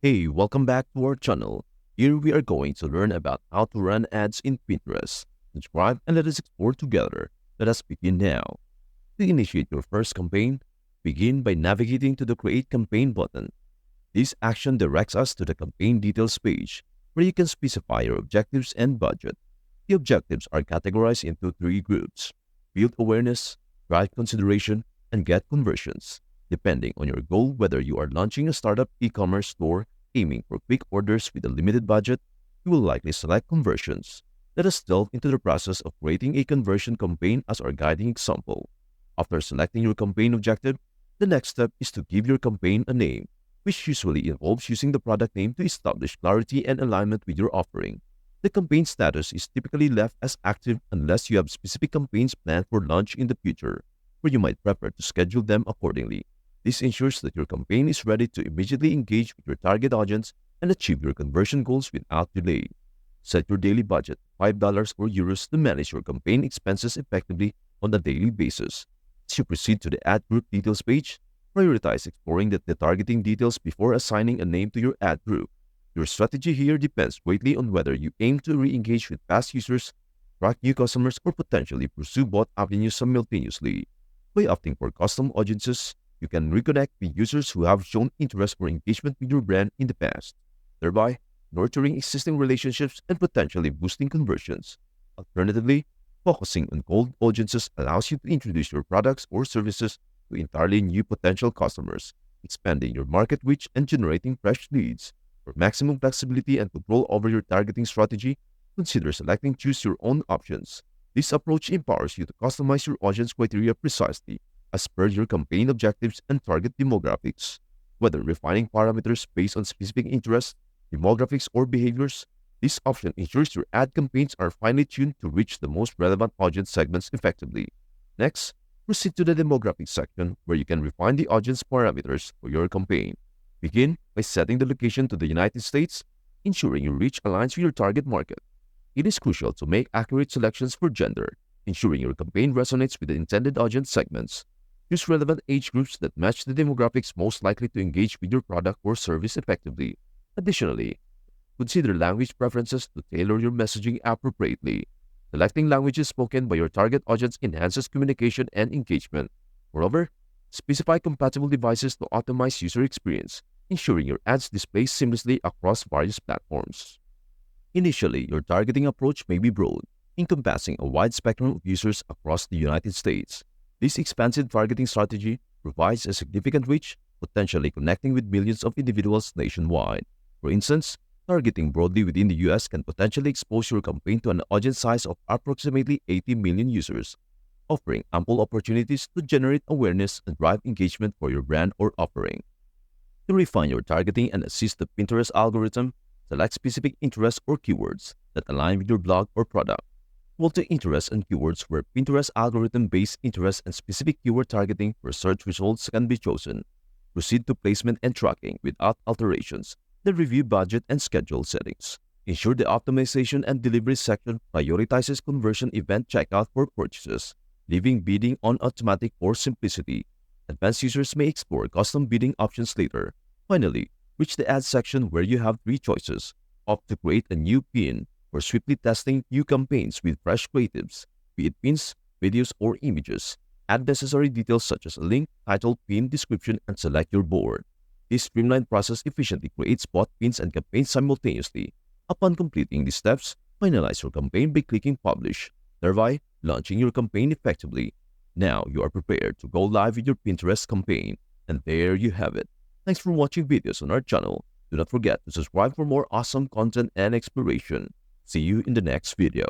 Hey, welcome back to our channel. Here we are going to learn about how to run ads in Pinterest. Subscribe and let us explore together. Let us begin now. To initiate your first campaign, begin by navigating to the Create Campaign button. This action directs us to the campaign details page, where you can specify your objectives and budget. The objectives are categorized into three groups: build awareness, drive consideration, and get conversions. Depending on your goal, whether you are launching a startup e-commerce store aiming for quick orders with a limited budget, you will likely select conversions. Let us delve into the process of creating a conversion campaign as our guiding example. After selecting your campaign objective, the next step is to give your campaign a name, which usually involves using the product name to establish clarity and alignment with your offering. The campaign status is typically left as active unless you have specific campaigns planned for launch in the future, where you might prefer to schedule them accordingly. This ensures that your campaign is ready to immediately engage with your target audience and achieve your conversion goals without delay. Set your daily budget, $5 or euros, to manage your campaign expenses effectively on a daily basis. As you proceed to the ad group details page, prioritize exploring the targeting details before assigning a name to your ad group. Your strategy here depends greatly on whether you aim to re-engage with past users, attract new customers, or potentially pursue both avenues simultaneously. By opting for custom audiences, you can reconnect with users who have shown interest or engagement with your brand in the past, thereby nurturing existing relationships and potentially boosting conversions. Alternatively, focusing on cold audiences allows you to introduce your products or services to entirely new potential customers, expanding your market reach and generating fresh leads. For maximum flexibility and control over your targeting strategy, consider selecting Choose Your Own options. This approach empowers you to customize your audience criteria precisely as per your campaign objectives and target demographics. Whether refining parameters based on specific interests, demographics, or behaviors, this option ensures your ad campaigns are finely tuned to reach the most relevant audience segments effectively. Next, proceed to the demographics section, where you can refine the audience parameters for your campaign. Begin by setting the location to the United States, ensuring your reach aligns with your target market. It is crucial to make accurate selections for gender, ensuring your campaign resonates with the intended audience segments. Choose relevant age groups that match the demographics most likely to engage with your product or service effectively. Additionally, consider language preferences to tailor your messaging appropriately. Selecting languages spoken by your target audience enhances communication and engagement. Moreover, specify compatible devices to optimize user experience, ensuring your ads display seamlessly across various platforms. Initially, your targeting approach may be broad, encompassing a wide spectrum of users across the United States. This expansive targeting strategy provides a significant reach, potentially connecting with millions of individuals nationwide. For instance, targeting broadly within the US can potentially expose your campaign to an audience size of approximately 80 million users, offering ample opportunities to generate awareness and drive engagement for your brand or offering. To refine your targeting and assist the Pinterest algorithm, select specific interests or keywords that align with your blog or product. Multi-interests and keywords, where Pinterest algorithm-based interest and specific keyword targeting for search results can be chosen. Proceed to placement and tracking without alterations. Then review budget and schedule settings. Ensure the optimization and delivery section prioritizes conversion event checkout for purchases, leaving bidding on automatic for simplicity. Advanced users may explore custom bidding options later. Finally, reach the ads section, where you have three choices. Opt to create a new pin for swiftly testing new campaigns with fresh creatives, be it pins, videos, or images. Add necessary details such as a link, title, pin, description, and select your board. This streamlined process efficiently creates both pins and campaigns simultaneously. Upon completing these steps, finalize your campaign by clicking Publish, thereby launching your campaign effectively. Now you are prepared to go live with your Pinterest campaign. And there you have it. Thanks for watching videos on our channel. Do not forget to subscribe for more awesome content and exploration. See you in the next video.